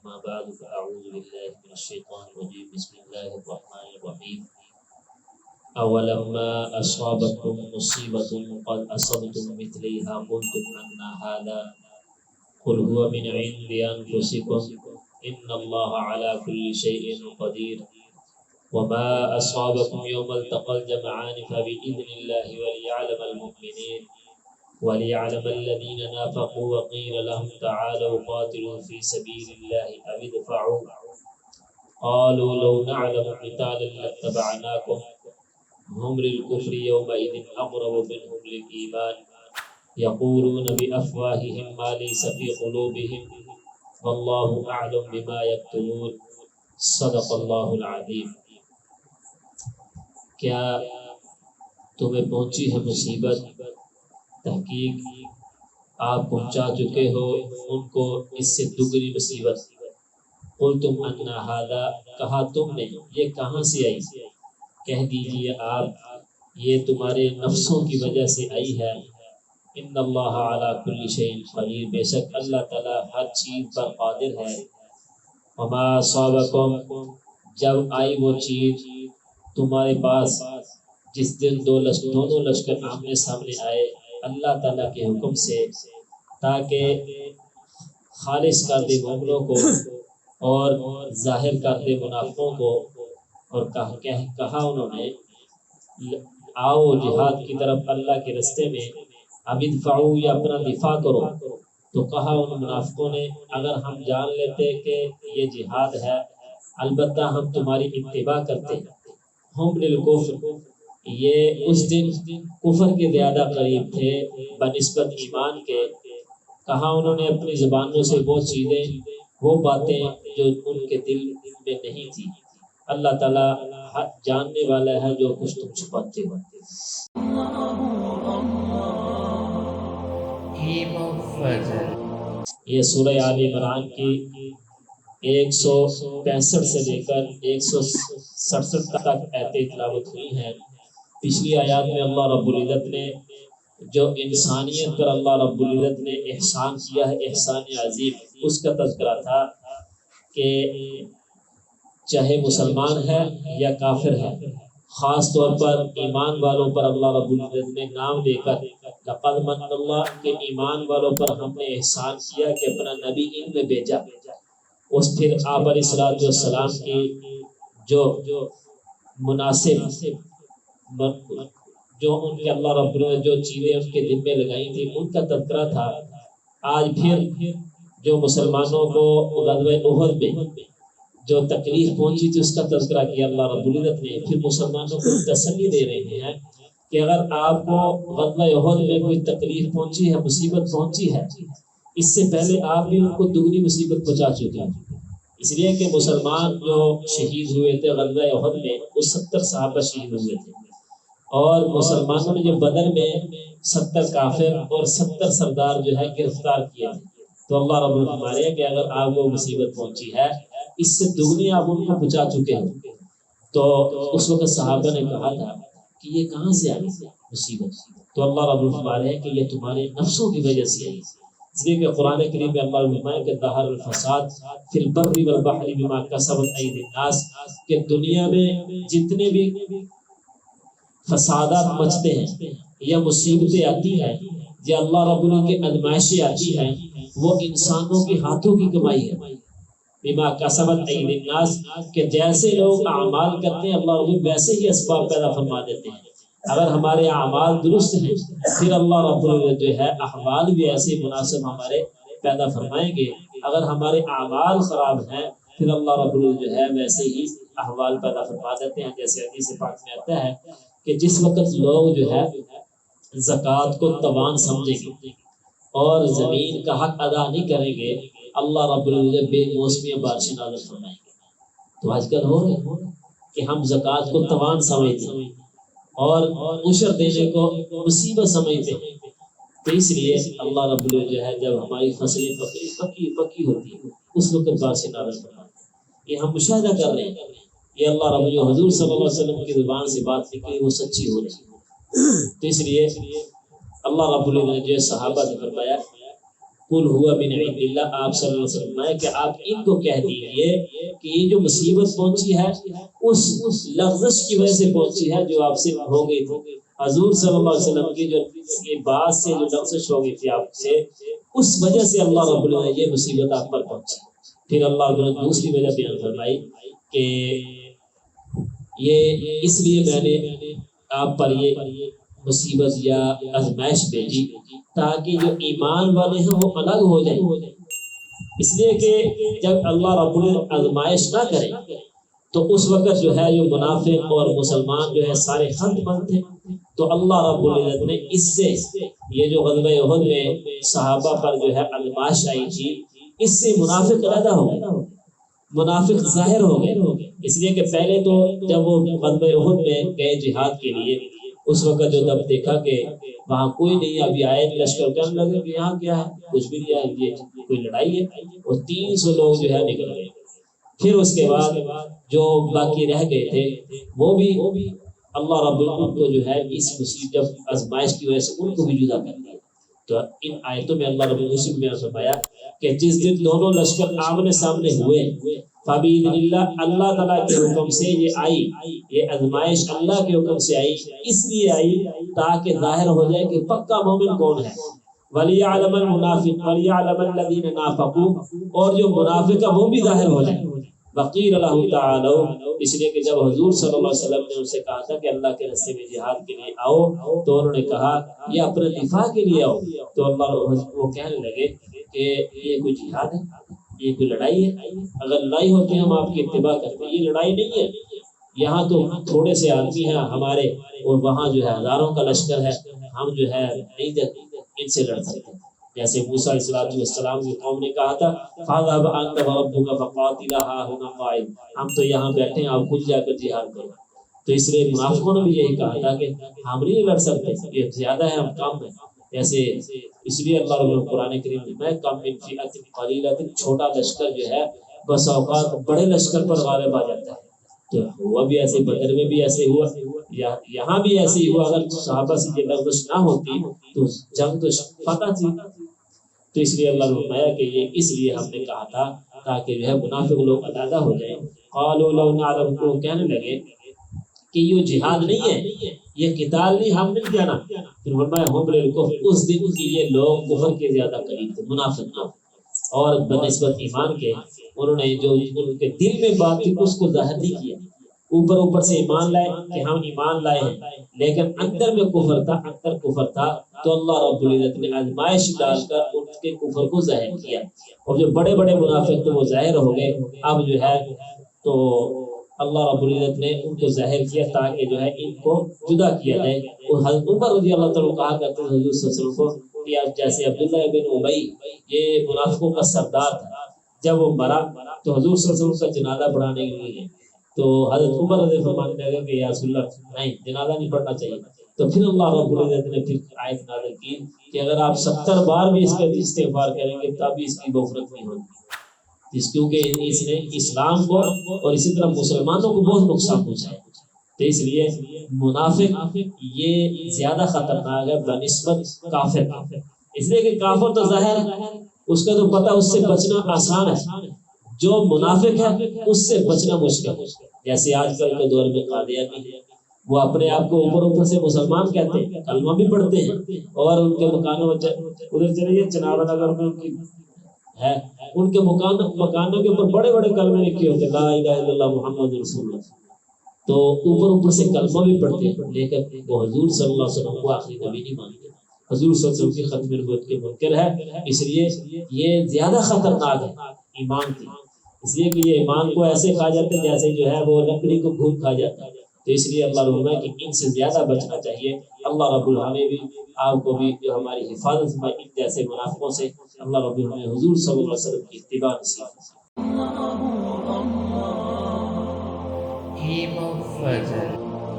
أما بعد فأعوذ بالله من الشيطان الرجيم بسم الله الرحمن الرحيم أولما أصابتكم مصيبة قد أصبتم مثليها قلتم أن هذا قل هو من عند أنفسكم إن الله على كل شيء قدير وما أصابكم يوم التقى الجمعان فبإذن الله وليعلم المؤمنين وليعلم الذين نافقوا وقيل لهم تعالوا قاتلوا في سبيل الله أو ادفعوا قالوا لو نعلم قتالا لاتبعناكم هم للكفر يومئذ أقرب منهم للإيمان يقولون بأفواههم ما ليس في قلوبهم والله أعلم بما يكتمون صدق الله العظيم۔ کیا تمہیں پہنچی ہے مصیبت؟ تحقیق آپ پہنچا چکے ہو ان کو اس سے دگنی مصیبت۔ قلتم ان ھذا، کہا تم نے یہ کہاں سے آئی؟ کہہ دیجئے آپ یہ تمہارے نفسوں کی وجہ سے آئی ہے۔ ان اللہ علی کل شیء قدیر، بے شک اللہ تعالی ہر چیز پر قادر ہے۔ وما صابکم، جب آئی وہ چیز تمہارے پاس جس دن دونوں لشکر آمنے سامنے آئے اللہ تعالیٰ کے حکم سے، تاکہ خالص کر دے مومنوں کو اور ظاہر کر دے منافقوں کو، اور کہا انہوں نے آؤ جہاد کی طرف اللہ کے راستے میں، اب ادفعوا یا اپنا دفاع کرو۔ تو کہا ان منافقوں نے اگر ہم جان لیتے کہ یہ جہاد ہے البتہ ہم تمہاری اتباع کرتے۔ ہم للکفر، یہ اس دن کفر کے زیادہ قریب تھے بنسبت ایمان کے۔ کہا انہوں نے اپنی زبانوں سے وہ چیزیں، وہ باتیں جو ان کے دل میں نہیں تھی۔ اللہ تعالیٰ جاننے والا ہے جو کچھ تم چھپاتے ہو۔ یہ سورہ آل عمران کی 165 سے لے کر 167 تک آیتیں تلاوت ہوئی ہیں۔ پچھلی آیات میں اللہ رب العزت نے جو انسانیت پر اللہ رب العزت نے احسان کیا ہے، احسان عظیم، اس کا تذکرہ تھا کہ چاہے مسلمان ہے یا کافر ہے، خاص طور پر ایمان والوں پر اللہ رب العزت نے نام لے کر لقد من اللہ کے ایمان والوں پر ہم نے احسان کیا کہ اپنا نبی ان میں بھیجا۔ اس پھر آپ علیہ السلام کی جو مناسب جو ان کے اللہ رب العزت جو چیزیں ان کے دل میں لگائی تھی ان کا تذکرہ تھا۔ آج پھر جو مسلمانوں کو غزوہ احد میں جو تکلیف پہنچی تھی اس کا تذکرہ کیا اللہ رب العزت نے۔ پھر مسلمانوں کو تسلی دے رہے ہیں کہ اگر آپ کو غزوہ احد میں کوئی تکلیف پہنچی ہے، مصیبت پہنچی ہے، اس سے پہلے آپ بھی ان کو دگنی مصیبت پہنچا چکے ہیں۔ اس لیے کہ مسلمان جو شہید ہوئے تھے غزوہ احد میں وہ 70 صحابہ شہید ہوئے تھے، اور مسلمانوں نے جو بدر میں 70 کافر اور 70 سردار جو ہے گرفتار کیے تھے۔ تو اللہ رب العزت فرمائے کہ اگر آپ کو مصیبت پہنچی ہے اس سے دگنی آپ ان کو پہنچا چکے ہیں۔ تو اس وقت صحابہ نے کہا تھا کہ یہ کہاں سے آئی مصیبت؟ تو اللہ رب العزت فرمائے کہ یہ تمہارے نفسوں کی وجہ سے آئی۔ اس لیے کہ قرآن کریم میں اللہ فرمائے کہ ظہر الفساد فی البر والبحر بما کسبت ایدی الناس، کہ دنیا میں جتنے بھی فسادات مچتے ہیں یا مصیبتیں آتی ہیں یا اللہ رب العزت کی آزمائشیں آتی ہیں وہ انسانوں کے ہاتھوں کی کمائی ہے۔ بما کسبت ایدی الناس، کہ جیسے لوگ اعمال کرتے ہیں اللہ رب العزت ویسے ہی اسباب پیدا فرما دیتے ہیں۔ اگر ہمارے اعمال درست ہیں پھر اللہ رب العزت جو ہے احوال بھی ایسے مناسب ہمارے پیدا فرمائیں گے۔ اگر ہمارے اعمال خراب ہیں پھر اللہ رب العزت جو ہے ویسے ہی احوال پیدا فرما دیتے ہیں۔ جیسے حدیث پاک میں آتا ہے کہ جس وقت لوگ جو ہے زکوٰۃ کو توان سمجھیں گے اور زمین کا حق ادا نہیں کریں گے اللہ رب العزت بے موسمی بارشیں نازل فرمائیں گے۔ تو آج کل ہو رہے کہ ہم زکوٰۃ کو توان سمجھتے ہیں اور عشر دینے کو مصیبت سمجھتے ہیں۔ تو اس لیے اللہ رب العزت جو ہے جب ہماری فصلیں پکی ہوتی ہیں اس وقت بارشیں نازل فرماتے ہیں۔ یہ ہم مشاہدہ کر رہے ہیں، یہ اللہ رب العزت حضور صلی اللہ علیہ وسلم کی زبان سے بات نکلی وہ سچی ہو رہی ہے۔ تو اس لیے اللہ رب العزت نے جو صحابہ سے فرمایا قل هو من عند اللہ، آپ صلی اللہ علیہ وسلم ہے کہ آپ ان کو کہہ دیجیے کہ یہ جو مصیبت پہنچی ہے اس لغزش کی وجہ سے پہنچی ہے جو آپ سے ہو گئی تھی۔ حضور صلی اللہ علیہ وسلم کی جو یہ بات سے جو لغزش ہو گئی تھی آپ سے، اس وجہ سے اللہ رب العزت یہ مصیبت آپ پر پہنچی۔ پھر اللہ رب العزت دوسری وجہ بیان فرمائی کہ یہ اس لیے میں نے آپ پر یہ مصیبت یا آزمائش بھیجی تاکہ جو ایمان والے ہیں وہ الگ ہو جائیں۔ اس لیے کہ جب اللہ رب العزت آزمائش نہ کرے تو اس وقت جو ہے جو منافق اور مسلمان جو ہے سارے خط بند تھے، تو اللہ رب العزت نے اس سے یہ جو غزوہ احد میں صحابہ پر جو ہے آزمائش آئی تھی، اس سے منافق علیحدہ ہو گئے، منافق ظاہر ہو گئے۔ اس لیے کہ پہلے تو جب وہ غزوہ احد میں گئے جہاد کے لیے، اس وقت جو جب دیکھا کہ وہاں کوئی نہیں، ابھی آئے لشکر کہنے لگے کہ یہاں کیا ہے، کچھ بھی نہیں ہے، یہ کوئی لڑائی ہے، اور 300 لوگ جو ہے نکل گئے۔ پھر اس کے بعد جو باقی رہ گئے تھے وہ بھی اللہ رب العزت کو جو ہے اس مصیبت آزمائش کی وجہ سے ان کو بھی جدا کر دیا۔ تو ان آیتوں میں اللہ رب العزت نے فرمایا کہ جس دن دونوں لشکر آمنے سامنے ہوئے، فبإذن اللہ، اللہ تعالیٰ کے حکم سے یہ آئی، یہ آزمائش اللہ کے حکم سے آئی، اس لیے آئی تاکہ ظاہر ہو جائے کہ پکا مومن کون ہے۔ وَلِيَعْلَمَ الْمُنَافِقُ وَلِيَعْلَمَ الَّذِينَ نَافَقُوا، اور جو منافق ہے وہ بھی ظاہر ہو جائے۔ وقیل له تعالی، اس لیے کہ جب حضور صلی اللہ علیہ وسلم نے ان سے کہا تھا کہ اللہ کے راستے میں جہاد کے لیے آؤ، تو انہوں نے کہا یہ اپنے دفاع کے لیے آؤ، تو اللہ وہ کہنے لگے کہ یہ کوئی جہاد ہے، یہ کوئی لڑائی ہے؟ اگر لڑائی ہوتی ہے ہم آپ کی اتباع کرتے، یہ لڑائی نہیں ہے، یہاں تو تھوڑے سے آدمی ہیں ہمارے اور وہاں جو ہے ہزاروں کا لشکر ہے، ہم جو ہے نہیں ان سے لڑ سکتے۔ جیسے موسیٰ علیہ السلام کی قوم نے کہا تھا فَاذْهَبْ أَنْتَ وَرَبُّكَ فَقَاتِلَا هَا هُنَا قَاعِدٌ، ہم تو یہاں بیٹھے ہیں، آپ خود جا کر جہاد کرو۔ تو اس لیے منافقوں نے بھی یہی کہا تھا کہ ہم نہیں لڑ سکتے، یہ زیادہ ہے، ہم کم ہیں۔ ایسے اس لیے اللہ رب القرآن کریم میں کم من فئۃ قلیلۃ، چھوٹا لشکر جو ہے بس اوقات بڑے لشکر پر غالب آ جاتا ہے۔ تو ہوا بھی ایسے، بدر میں بھی ایسے ہوا، یہاں بھی ایسے ہی ہوا۔ اگر صحابہ سے یہ لغزش نہ ہوتی تو جنگ تو فتح تھی۔ تو اس لیے اللہ نے فرمایا کہ یہ اس لیے ہم نے کہا تھا تاکہ جو ہے منافق لوگ علیحدہ ہو جائیں۔ قالوا لو نعلم، کو کہنے لگے کہ یہ جہاد نہیں ہے، یہ قتال نہیں، ہم نہیں جانا۔ پھر فرمایا ہم للکفر، اس دن کی یہ لوگ کفر کے زیادہ قریب تھے، منافق نہ، اور بنسبت ایمان کے انہوں نے جو ان کے دل میں بات تھی اس کو ظاہر نہیں کیا۔ اوپر سے ایمان لائے کہ ہم ایمان لائے ہیں، لیکن اندر میں کفر تھا، اندر کفر تھا، تو اللہ رب العزت نے آزمائش ڈال کر ان کے کفر کو ظاہر کیا، اور جو بڑے بڑے منافق تو وہ ظاہر ہو گئے۔ اب جو ہے تو اللہ رب العزت نے ان کو ظاہر کیا تاکہ جو ہے ان کو جدا کیا جائے۔ اور حضرت عمر رضی اللہ تعالیٰ کہا کرتے ہیں حضور صلی اللہ علیہ وسلم کو کہ جیسے عبداللہ بن ابی یہ منافقوں کا سردار تھا، جب وہ مرا تو حضور صلی اللہ علیہ وسلم کا جنازہ پڑھانے کے لیے، تو حضرت عمر رضی اللہ عنہ فرمانے لگے کہ یا رسول اللہ نہیں، جنازہ نہیں پڑھنا چاہیے۔ تو پھر اللہ رب العزت نے پھر آیت نازل کی کہ اگر آپ 70 بار بھی اس کا استغفار کریں گے تب بھی اس کی مغفرت نہیں ہوگی، کیونکہ اس نے اسلام کو اور اسی طرح مسلمانوں کو بہت نقصان پہنچایا۔ تو اس لیے منافق یہ زیادہ خطرناک ہے بنسبت کافر، اس لیے کہ کافر تو ظاہر ہے، اس کا تو پتہ، اس سے بچنا آسان ہے، جو منافق ہے اس سے بچنا مشکل ہے۔ جیسے آج کل کے دور میں قادیانی ہے، وہ اپنے آپ کو اوپر سے مسلمان کہتے ہیں، کلمہ بھی پڑھتے ہیں، اور ان کے مکانوں ادھر چلیے چناب نگر میں ان کی ہے، ان کے مکانوں کے اوپر بڑے بڑے کلمے لکھے ہوتے ہیں، لا الہ الا اللہ محمد رسول اللہ، تو اوپر سے کلمہ بھی پڑھتے ہیں، لیکن وہ حضور صلی اللہ علیہ وسلم کو آخری نبی نہیں مانتے، حضور صلی اللہ علیہ وسلم کی ختم نبوت کے منکر ہے۔ اس لیے یہ زیادہ خطرناک ہے ایمان کی، اس لیے کہ یہ ایمان کو ایسے کھا جاتے ہیں جیسے جو ہے وہ لکڑی کو گھون کھا جاتا ہے۔ تو اس لیے اللہ رب العالمین کہ ان سے زیادہ بچنا چاہیے۔ اللہ رب العالمین بھی آپ کو بھی جو ہماری حفاظت میں ان جیسے منافقوں سے اللہ رب العالمین حضور صلی اللہ علیہ وسلم کی اتباع نصیب فرمائے۔